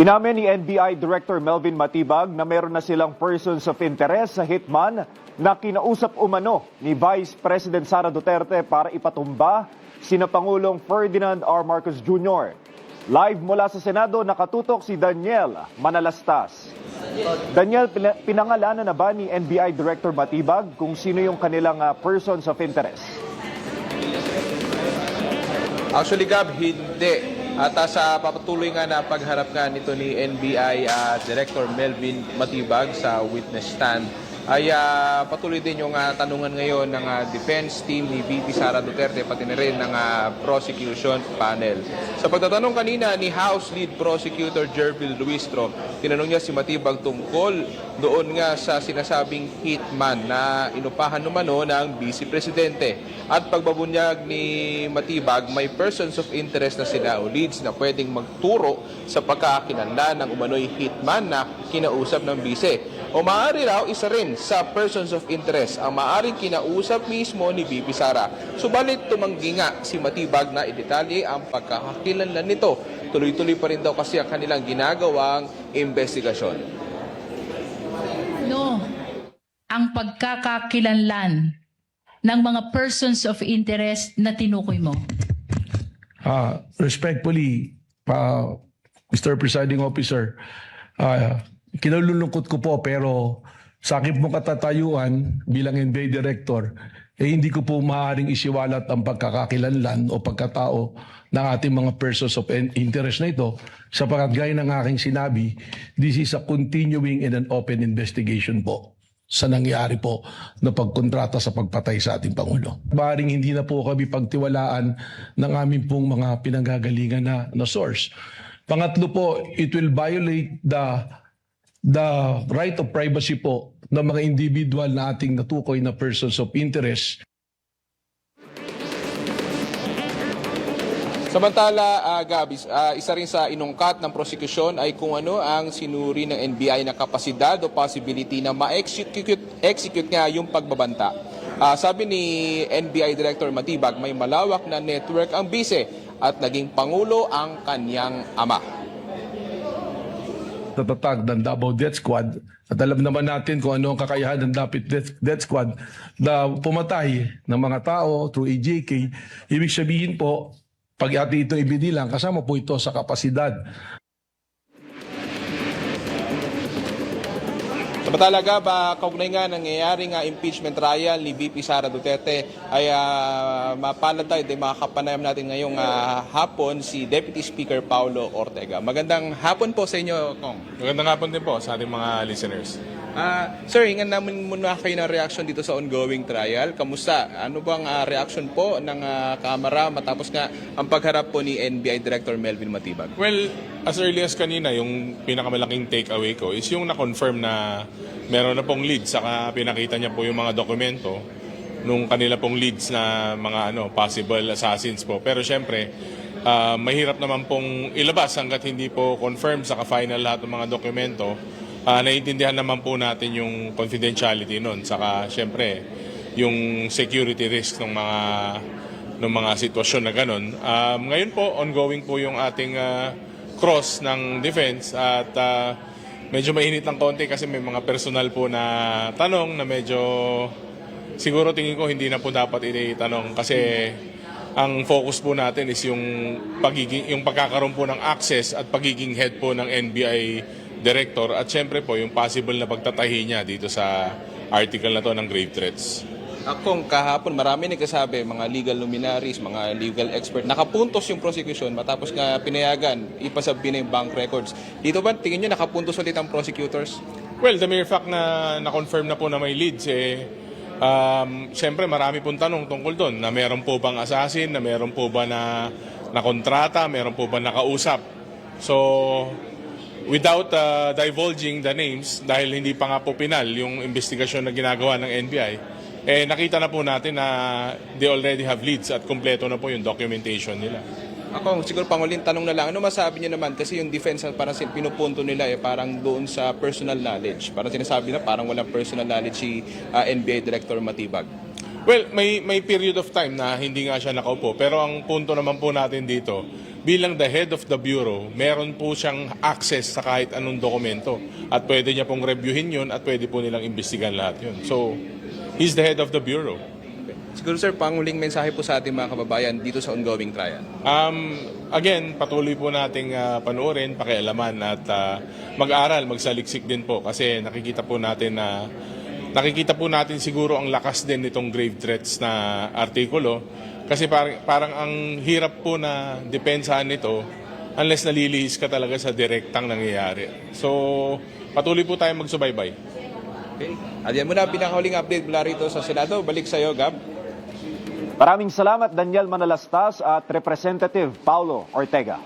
Inamin ni NBI Director Melvin Matibag na meron na silang persons of interest sa hitman na kinausap umano ni Vice President Sara Duterte para ipatumba sina Pangulong Ferdinand R. Marcos Jr. Live mula sa Senado, nakatutok si Daniel Manalastas. Daniel, pinangalanan na ba ni NBI Director Matibag kung sino yung kanilang persons of interest? Actually, Gab, hindi. At sa papatuloy nga na pagharap nga nito ni NBI Director Melvin Matibag sa witness stand, ay patuloy din yung tanungan ngayon ng defense team ni VP Sara Duterte, pati na rin ng prosecution panel. Sa pagtatanong kanina ni House Lead Prosecutor Jervil Luistro, tinanong niya si Matibag tungkol doon nga sa sinasabing hitman na inupahan numano ng Vice Presidente. At pagbabunyag ni Matibag, may persons of interest na sila o leads na pwedeng magturo sa pagkakakilanlan ng umano'y hitman na kinausap ng Vice. O maaari raw isa rin sa persons of interest ang maaaring kinausap mismo ni VP Sara. Subalit tumanggi nga si Matibag na idetalye ang pagkakakilanlan nito. Tuloy-tuloy pa rin daw kasi ang kanilang ginagawang investigasyon. No, ang pagkakakilanlan ng mga persons of interest na tinukoy mo? Respectfully, Mr. Presiding Officer, kinalulungkot ko po pero sa aking pong katatayuan bilang NBI Director, hindi ko po maaaring isiwalat ang pagkakakilanlan o pagkatao ng ating mga persons of interest na ito sapagkat gaya ng aking sinabi, this is a continuing and an open investigation po sa nangyari po na pagkontrata sa pagpatay sa ating Pangulo. Maaaring hindi na po kami pagtiwalaan ng aming pong mga pinanggagalingan na source. Pangatlo po, it will violate the right of privacy po ng mga individual na ating natukoy na persons of interest. Samantala, Gabis, isa rin sa inungkat ng prosecution ay kung ano ang sinuri ng NBI na kapasidad o possibility na ma-execute nga yung pagbabanta. Sabi ni NBI Director Matibag, may malawak na network ang Vice at naging Pangulo ang kanyang ama. Tatatag ng Davao Death Squad at alam naman natin kung ano ang kakayahan ng Death Squad na pumatay ng mga tao through AJK. Ibig sabihin po, pag ati ito ibinilang, kasama po ito sa kapasidad. Samantala, kaugnay nga nangyayari nga impeachment trial ni VP Sara Duterte ay mapalad tayo, makakapanayam natin ngayong hapon si Deputy Speaker Paulo Ortega. Magandang hapon po sa inyo, Kong. Magandang hapon din po sa ating mga listeners. Sir, hingan namin muna kayo ng reaction dito sa ongoing trial. Kamusta? Ano bang reaction po ng Kamara matapos nga ang pagharap po ni NBI Director Melvin Matibag? Well, as early as kanina, yung pinakamalaking takeaway ko is yung na-confirm na meron na pong leads. Saka pinakita niya po yung mga dokumento nung kanila pong leads na mga possible assassins po. Pero syempre, mahirap naman pong ilabas hanggat hindi po confirmed saka final lahat ng mga dokumento. Naiintindihan naman po natin yung confidentiality nun. Saka syempre, yung security risk ng mga sitwasyon na ganun. Ngayon po, ongoing po yung ating cross ng defense at medyo mainit ng konti kasi may mga personal po na tanong na medyo siguro tingin ko hindi na po dapat itanong kasi ang focus po natin is yung pagkakaroon po ng access at pagiging head po ng NBI Director at syempre po yung possible na pagtatahi niya dito sa article na to ng grave threats. Kung kahapon marami nagsasabi, mga legal luminaries, mga legal expert, nakapuntos yung prosecution matapos nga pinayagan, ipasabi na yung bank records. Dito ba tingin nyo nakapuntos ulit ang prosecutors? Well, the mere fact na na-confirm na po na may leads, syempre marami pong tanong tungkol doon na meron po bang assassin, na meron po ba na kontrata, meron po ba nakausap. So, without divulging the names, dahil hindi pa nga po pinal yung investigasyon na ginagawa ng NBI, nakita na po natin na they already have leads at kumpleto na po yung documentation nila. Ako, siguro panguling tanong na lang, ano masabi niyo naman? Kasi yung defense parang pinupunto nila parang doon sa personal knowledge. Parang sinasabi na parang walang personal knowledge si NBI Director Matibag. Well, may period of time na hindi nga siya nakaupo. Pero ang punto naman po natin dito, bilang the head of the bureau, meron po siyang access sa kahit anong dokumento at pwede niya pong reviewin yun at pwede po nilang imbestigan lahat yun. So, he's the head of the bureau. Siguro sir, panguling mensahe po sa ating mga kababayan dito sa ongoing trial. Again, patuloy po nating panoorin, pakialaman at mag-aral, magsaliksik din po kasi nakikita po natin siguro ang lakas din nitong grave threats na artikulo kasi parang ang hirap po na depensahan nito unless nalilihis ka talaga sa direktang nangyayari. So, patuloy po tayong magsubaybay. Okay. At yan muna, pinakahuling update mula rito sa Senado. Balik sa iyo, Gab. Maraming salamat Daniel Manalastas at Representative Paulo Ortega.